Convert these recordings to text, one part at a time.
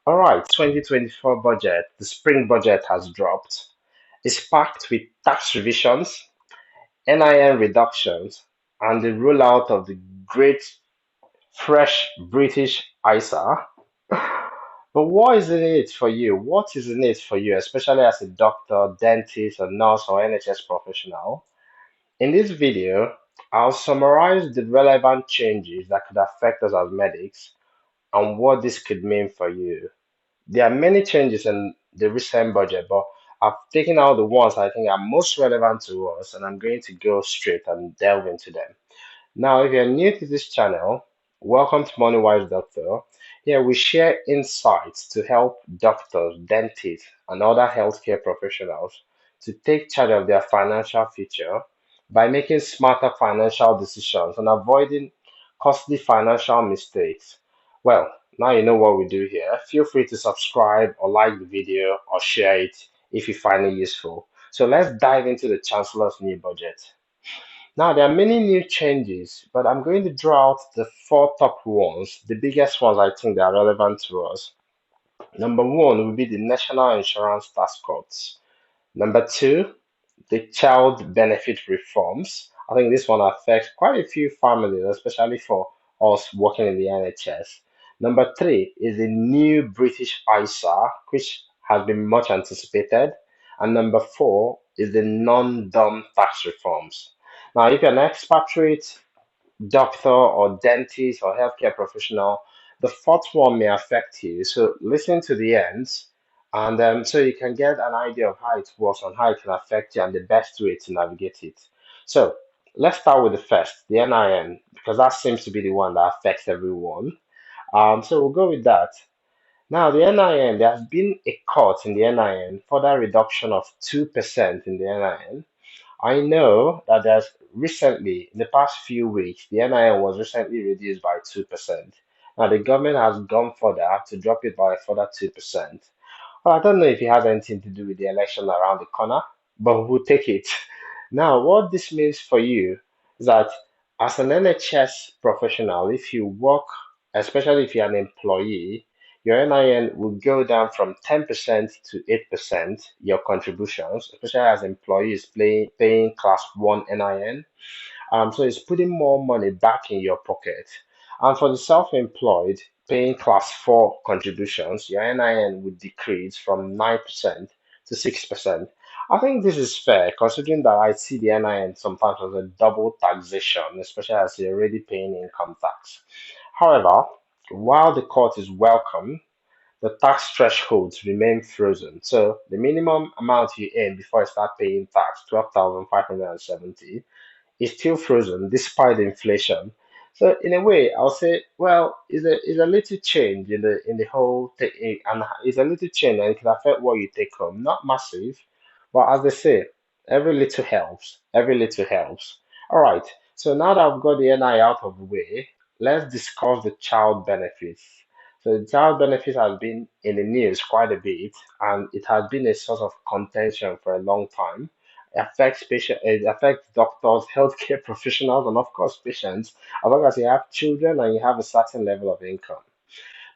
All right, 2024 budget, the spring budget has dropped. It's packed with tax revisions, NIN reductions, and the rollout of the great fresh British ISA. But what is in it for you? What is in it for you, especially as a doctor, dentist, or nurse, or NHS professional? In this video, I'll summarize the relevant changes that could affect us as medics and what this could mean for you. There are many changes in the recent budget, but I've taken out the ones I think are most relevant to us, and I'm going to go straight and delve into them. Now, if you're new to this channel, welcome to MoneyWise Doctor. Here we share insights to help doctors, dentists, and other healthcare professionals to take charge of their financial future by making smarter financial decisions and avoiding costly financial mistakes. Well, now you know what we do here. Feel free to subscribe or like the video or share it if you find it useful. So let's dive into the Chancellor's new budget. Now, there are many new changes, but I'm going to draw out the four top ones, the biggest ones I think that are relevant to us. Number one will be the National Insurance Tax Cuts. Number two, the child benefit reforms. I think this one affects quite a few families, especially for us working in the NHS. Number three is the new British ISA, which has been much anticipated. And number four is the non-dom tax reforms. Now, if you're an expatriate doctor or dentist or healthcare professional, the fourth one may affect you. So listen to the ends, and so you can get an idea of how it works and how it can affect you and the best way to navigate it. So let's start with the first, the NIN, because that seems to be the one that affects everyone. So we'll go with that. Now, the NIN, there has been a cut in the NIN, further reduction of 2% in the NIN. I know that there's recently, in the past few weeks, the NIN was recently reduced by 2%. Now, the government has gone further to drop it by a further 2%. Well, I don't know if it has anything to do with the election around the corner, but we'll take it. Now, what this means for you is that as an NHS professional, if you work, especially if you're an employee, your NIN will go down from 10% to 8%, your contributions, especially as employees paying class 1 NIN. So it's putting more money back in your pocket. And for the self-employed, paying class 4 contributions, your NIN would decrease from 9% to 6%. I think this is fair, considering that I see the NIN sometimes as a double taxation, especially as you're already paying income tax. However, while the court is welcome, the tax thresholds remain frozen. So the minimum amount you earn before you start paying tax, 12,570, is still frozen despite inflation. So in a way, I'll say, well, it's a little change in the whole thing, and it's a little change, and it can affect what you take home. Not massive, but as they say, every little helps. Every little helps. All right. So now that I've got the NI out of the way, let's discuss the child benefits. So the child benefit has been in the news quite a bit, and it has been a source of contention for a long time. It affects doctors, healthcare professionals, and of course patients, as long as you have children and you have a certain level of income.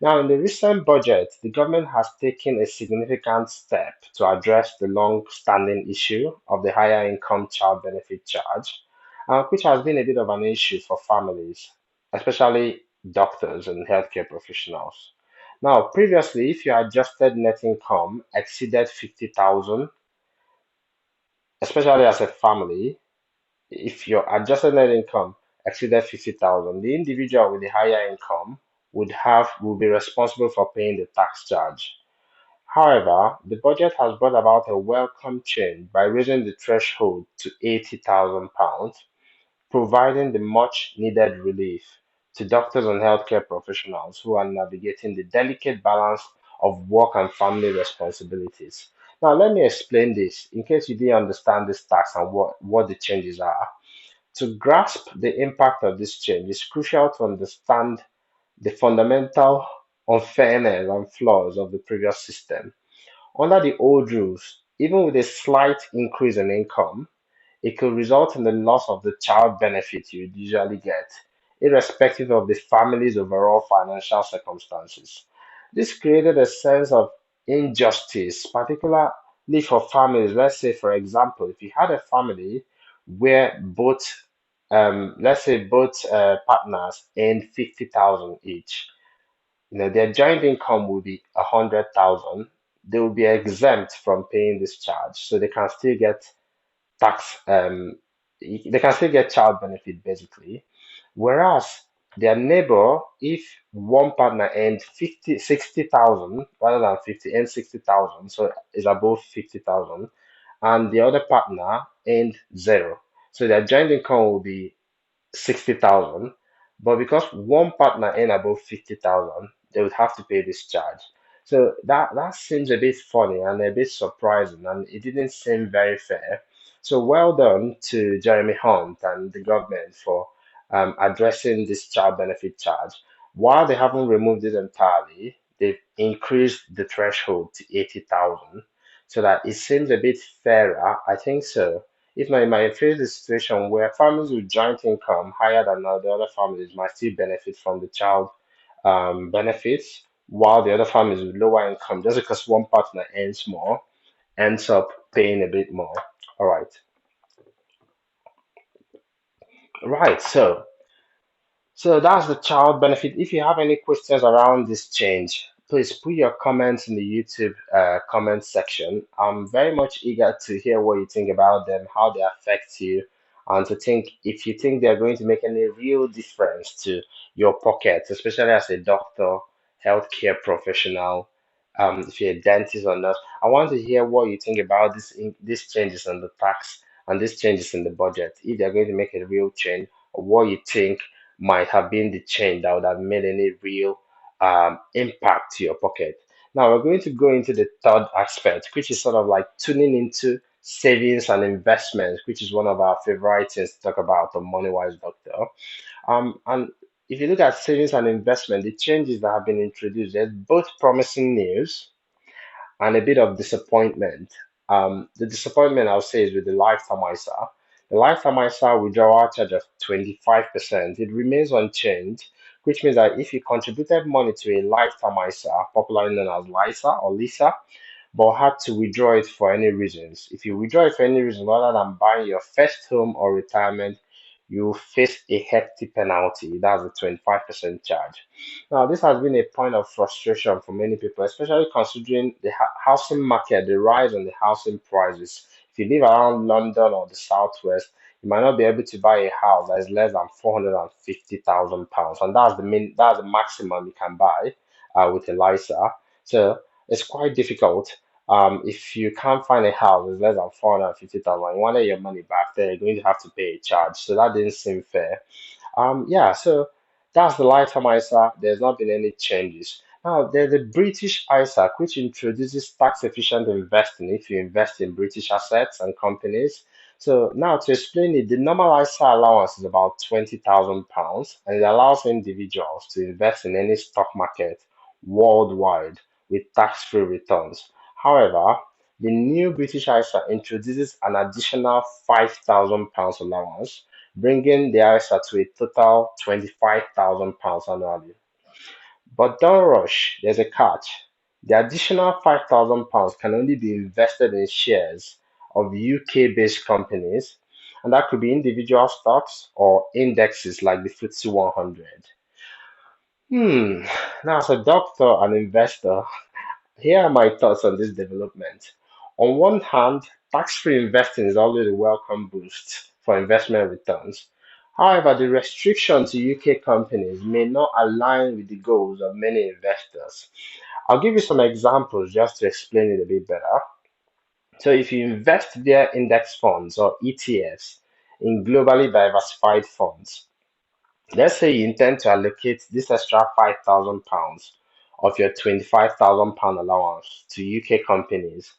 Now, in the recent budget, the government has taken a significant step to address the long-standing issue of the higher income child benefit charge, which has been a bit of an issue for families, especially doctors and healthcare professionals. Now, previously, if your adjusted net income exceeded 50,000, especially as a family, if your adjusted net income exceeded 50,000, the individual with the higher income will be responsible for paying the tax charge. However, the budget has brought about a welcome change by raising the threshold to £80,000, providing the much needed relief to doctors and healthcare professionals who are navigating the delicate balance of work and family responsibilities. Now, let me explain this in case you didn't understand this tax and what the changes are. To grasp the impact of this change, it's crucial to understand the fundamental unfairness and flaws of the previous system. Under the old rules, even with a slight increase in income, it could result in the loss of the child benefit you'd usually get, irrespective of the family's overall financial circumstances. This created a sense of injustice, particularly for families. Let's say, for example, if you had a family where let's say both partners earned 50,000 each, their joint income will be 100,000. They will be exempt from paying this charge, so they can still get tax. They can still get child benefit basically. Whereas their neighbor, if one partner earned 60,000 rather than 50, earned 60,000, so is above 50,000, and the other partner earned zero. So their joint income will be 60,000, but because one partner earn above 50,000, they would have to pay this charge. So that seems a bit funny and a bit surprising, and it didn't seem very fair. So well done to Jeremy Hunt and the government for addressing this child benefit charge. While they haven't removed it entirely, they've increased the threshold to 80,000 so that it seems a bit fairer. I think so. If not, you might face a situation where families with joint income higher than the other families might still benefit from the child benefits, while the other families with lower income, just because one partner earns more, ends up paying a bit more. All right. Right. So that's the child benefit. If you have any questions around this change, please put your comments in the YouTube comment section. I'm very much eager to hear what you think about them, how they affect you, and to think if you think they're going to make any real difference to your pocket, especially as a doctor, healthcare professional, if you're a dentist or nurse. I want to hear what you think about these changes in the tax and these changes in the budget. If they're going to make a real change, or what you think might have been the change that would have made any real impact to your pocket. Now, we're going to go into the third aspect, which is sort of like tuning into savings and investments, which is one of our favorite things to talk about on MoneyWise Doctor. And if you look at savings and investment, the changes that have been introduced, there's both promising news and a bit of disappointment. The disappointment I'll say is with the lifetime ISA. The lifetime ISA withdrawal charge of 25%, it remains unchanged, which means that if you contributed money to a lifetime ISA, popularly known as LISA or LISA, but had to withdraw it for any reasons. If you withdraw it for any reason other than buying your first home or retirement, you face a hefty penalty. That's a 25% charge. Now, this has been a point of frustration for many people, especially considering the housing market, the rise in the housing prices. If you live around London or the Southwest, you might not be able to buy a house that is less than £450,000, and that's the maximum you can buy with a LISA. So it's quite difficult. If you can't find a house that's less than 450,000, you want your money back, then you're going to have to pay a charge. So that didn't seem fair. Yeah, so that's the lifetime ISA. There's not been any changes. Now, there's a British ISA which introduces tax efficient investing if you invest in British assets and companies. So, now to explain it, the normal ISA allowance is about £20,000 and it allows individuals to invest in any stock market worldwide with tax free returns. However, the new British ISA introduces an additional £5,000 allowance bringing the ISA to a total £25,000 annually. But don't rush, there's a catch. The additional £5,000 can only be invested in shares of UK-based companies, and that could be individual stocks or indexes like the FTSE 100. Hmm, now as a doctor and investor, here are my thoughts on this development. On one hand, tax-free investing is always a welcome boost for investment returns. However, the restriction to UK companies may not align with the goals of many investors. I'll give you some examples just to explain it a bit better. So, if you invest via index funds or ETFs in globally diversified funds, let's say you intend to allocate this extra £5,000 of your £25,000 allowance to UK companies.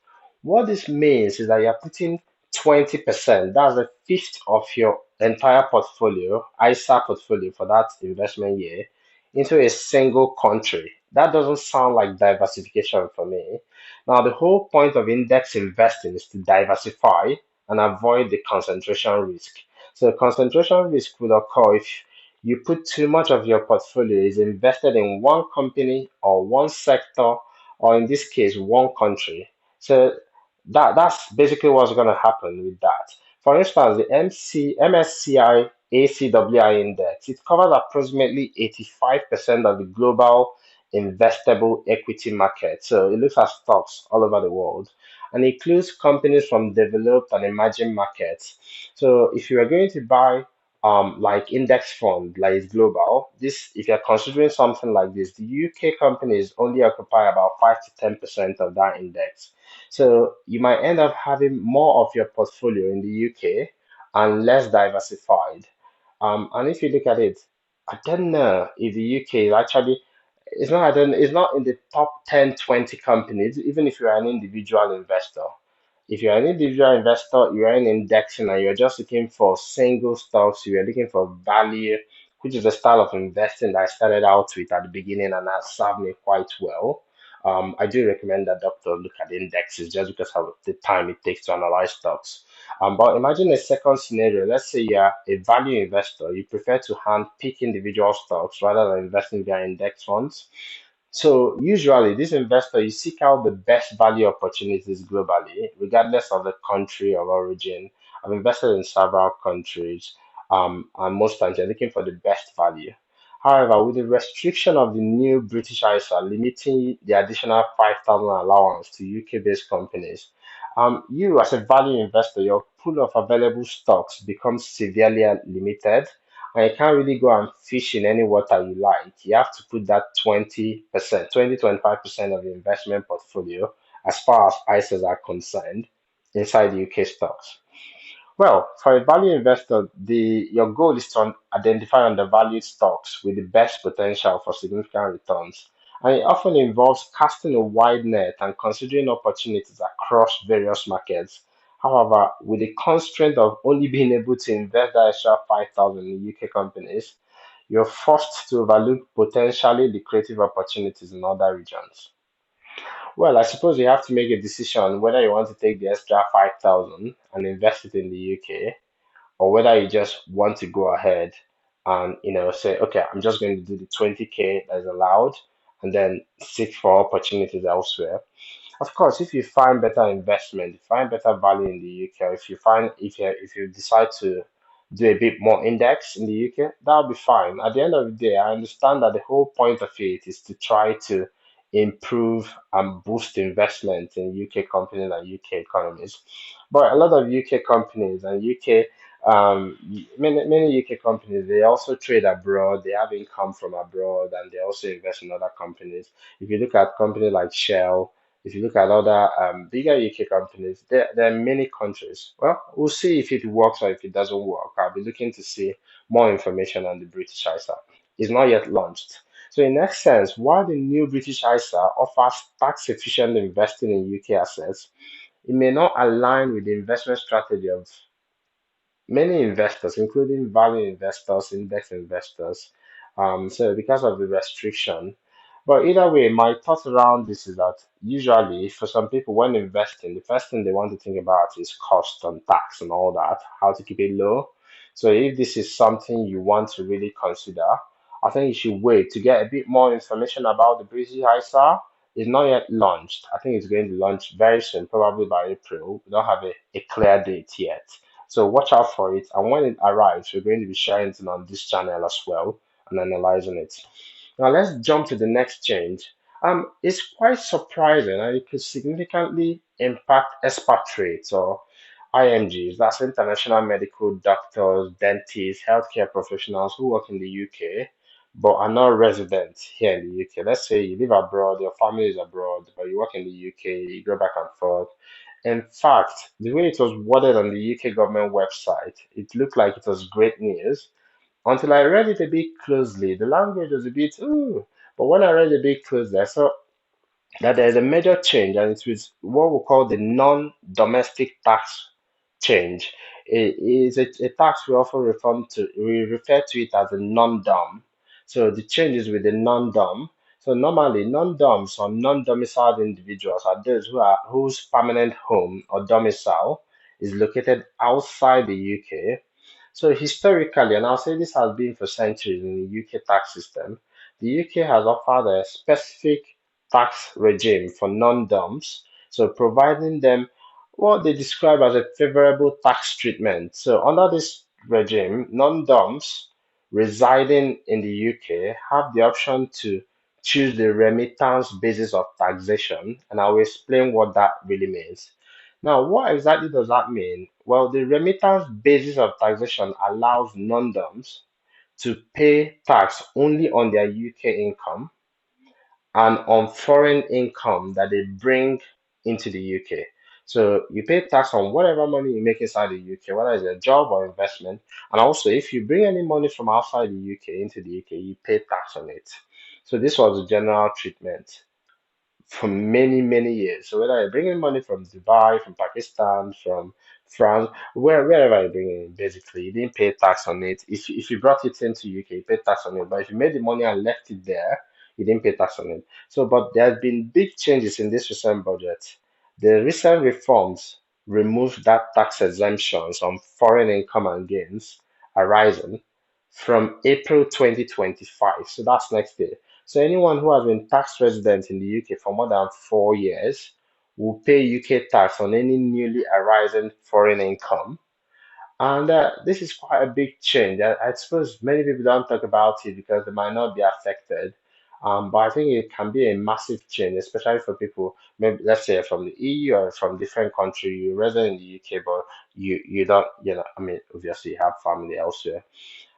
What this means is that you're putting 20%, that's a fifth of your entire portfolio, ISA portfolio for that investment year, into a single country. That doesn't sound like diversification for me. Now, the whole point of index investing is to diversify and avoid the concentration risk. So, concentration risk will occur if you put too much of your portfolio is invested in one company or one sector, or in this case, one country. So that's basically what's going to happen with that. For instance, the MSCI ACWI index, it covers approximately 85% of the global investable equity market. So it looks at stocks all over the world and includes companies from developed and emerging markets. So if you are going to buy like index fund like it's global, this if you're considering something like this, the UK companies only occupy about 5 to 10% of that index. So you might end up having more of your portfolio in the UK and less diversified. And if you look at it, I don't know if the UK is actually it's not in the top 10, 20 companies, even if you're an individual investor. If you're an individual investor, you're in indexing and you're just looking for single stocks, you're looking for value, which is the style of investing that I started out with at the beginning and has served me quite well. I do recommend that doctor look at indexes just because of the time it takes to analyze stocks. But imagine a second scenario. Let's say you're a value investor. You prefer to hand pick individual stocks rather than investing via index funds. So usually, this investor you seek out the best value opportunities globally, regardless of the country of origin. I've invested in several countries, and most times you're looking for the best value. However, with the restriction of the new British ISA limiting the additional 5,000 allowance to UK-based companies, you as a value investor, your pool of available stocks becomes severely limited and you can't really go and fish in any water you like. You have to put that 20%, 20 to 25% of the investment portfolio, as far as ISAs are concerned, inside the UK stocks. Well, for a value investor, the your goal is to identify undervalued stocks with the best potential for significant returns. And it often involves casting a wide net and considering opportunities across various markets. However, with the constraint of only being able to invest that extra 5,000 in UK companies, you're forced to overlook potentially lucrative opportunities in other regions. Well, I suppose you have to make a decision whether you want to take the extra 5,000 and invest it in the UK, or whether you just want to go ahead and say, okay, I'm just going to do the 20K that is allowed and then seek for opportunities elsewhere. Of course, if you find better investment, you find better value in the UK, or if you decide to do a bit more index in the UK, that'll be fine. At the end of the day, I understand that the whole point of it is to try to improve and boost investment in UK companies and UK economies. But a lot of UK companies and many UK companies, they also trade abroad, they have income from abroad, and they also invest in other companies. If you look at companies like Shell, if you look at other bigger UK companies, there are many countries. Well, we'll see if it works or if it doesn't work. I'll be looking to see more information on the British ISA. It's not yet launched. So, in that sense, while the new British ISA offers tax efficient investing in UK assets, it may not align with the investment strategy of many investors, including value investors, index investors. So because of the restriction, but either way, my thought around this is that usually for some people, when investing, the first thing they want to think about is cost and tax and all that, how to keep it low. So if this is something you want to really consider, I think you should wait to get a bit more information about the British ISA. It's not yet launched. I think it's going to launch very soon, probably by April. We don't have a clear date yet. So watch out for it. And when it arrives, we're going to be sharing it on this channel as well and analyzing it. Now let's jump to the next change. It's quite surprising and it could significantly impact expatriates or IMGs, that's international medical doctors, dentists, healthcare professionals who work in the UK but are not resident here in the UK. Let's say you live abroad, your family is abroad, but you work in the UK, you go back and forth. In fact, the way it was worded on the UK government website, it looked like it was great news until I read it a bit closely. The language was a bit, ooh, but when I read it a bit closely, I saw that there is a major change, and it's with what we call the non-domestic tax change. It is a tax we refer to it as a non-dom. So the change is with the non-dom. So normally, non-doms or non-domiciled individuals are those whose permanent home or domicile is located outside the UK. So historically, and I'll say this has been for centuries in the UK tax system, the UK has offered a specific tax regime for non-doms, so providing them what they describe as a favorable tax treatment. So under this regime, non-doms residing in the UK have the option to choose the remittance basis of taxation, and I will explain what that really means. Now, what exactly does that mean? Well, the remittance basis of taxation allows non-doms to pay tax only on their UK income and on foreign income that they bring into the UK. So you pay tax on whatever money you make inside the UK, whether it's a job or investment. And also, if you bring any money from outside the UK into the UK, you pay tax on it. So this was the general treatment for many, many years. So whether you're bringing money from Dubai, from Pakistan, from France, wherever you're bringing it, basically, you didn't pay tax on it. If you brought it into UK, you paid tax on it. But if you made the money and left it there, you didn't pay tax on it. So, but there have been big changes in this recent budget. The recent reforms removed that tax exemptions on foreign income and gains arising from April 2025. So that's next year. So anyone who has been tax resident in the UK for more than 4 years will pay UK tax on any newly arising foreign income. And this is quite a big change. I suppose many people don't talk about it because they might not be affected. But I think it can be a massive change, especially for people, maybe let's say from the EU or from different country, you resident in the UK, but you don't, I mean, obviously you have family elsewhere.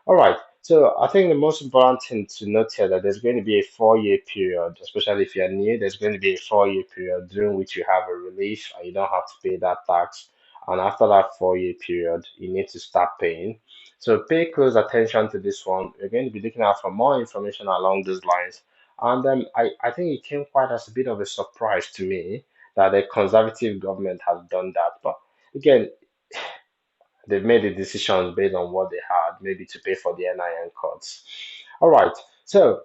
All right. So I think the most important thing to note here that there's going to be a 4 year period, especially if you're new, there's going to be a 4 year period during which you have a relief and you don't have to pay that tax. And after that 4 year period, you need to start paying. So pay close attention to this one. We're going to be looking out for more information along those lines. And I think it came quite as a bit of a surprise to me that the conservative government has done that. But again, they've made the decisions based on what they had, maybe to pay for the NIN cuts. All right. So,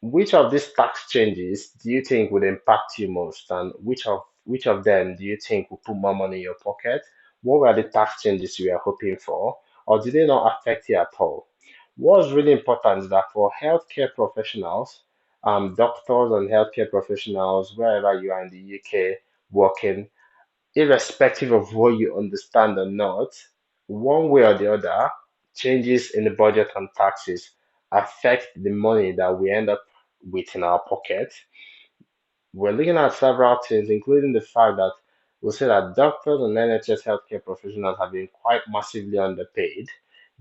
which of these tax changes do you think would impact you most, and which of them do you think will put more money in your pocket? What were the tax changes you were hoping for, or did they not affect you at all? What's really important is that for healthcare professionals, doctors and healthcare professionals, wherever you are in the UK working, irrespective of what you understand or not, one way or the other, changes in the budget and taxes affect the money that we end up with in our pocket. We're looking at several things, including the fact that we'll say that doctors and NHS healthcare professionals have been quite massively underpaid,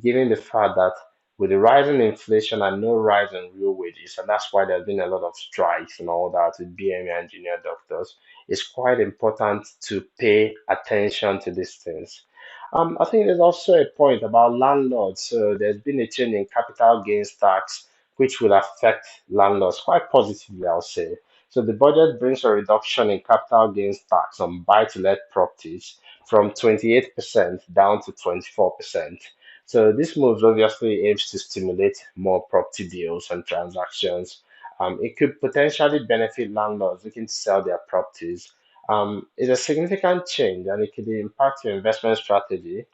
given the fact that with the rising inflation and no rise in real wages, and that's why there's been a lot of strikes and all that with BME and junior doctors, it's quite important to pay attention to these things. I think there's also a point about landlords. So there's been a change in capital gains tax, which will affect landlords quite positively, I'll say. So the budget brings a reduction in capital gains tax on buy-to-let properties from 28% down to 24%. So this move obviously aims to stimulate more property deals and transactions. It could potentially benefit landlords looking to sell their properties. It's a significant change and it could impact your investment strategy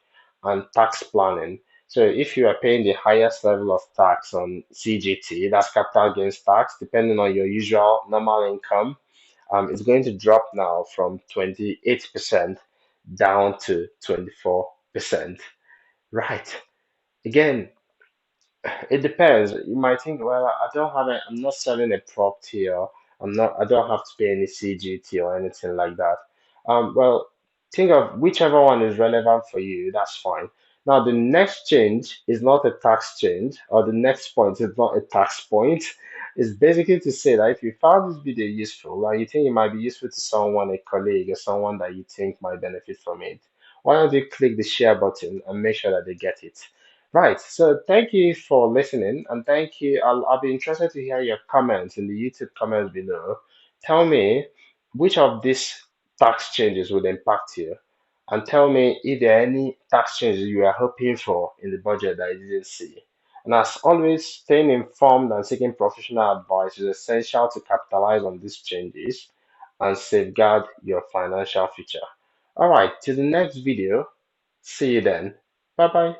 and tax planning. So if you are paying the highest level of tax on CGT, that's capital gains tax, depending on your usual normal income, it's going to drop now from 28% down to 24%. Right. Again, it depends. You might think, well, I'm not selling a property or I don't have to pay any CGT or anything like that. Well, think of whichever one is relevant for you, that's fine. Now, the next change is not a tax change, or the next point is not a tax point. It's basically to say that if you found this video useful and you think it might be useful to someone, a colleague, or someone that you think might benefit from it, why don't you click the share button and make sure that they get it? Right. So thank you for listening, and thank you. I'll be interested to hear your comments in the YouTube comments below. Tell me which of these tax changes would impact you, and tell me if there are any tax changes you are hoping for in the budget that you didn't see. And as always, staying informed and seeking professional advice is essential to capitalize on these changes and safeguard your financial future. All right, till the next video. See you then. Bye bye.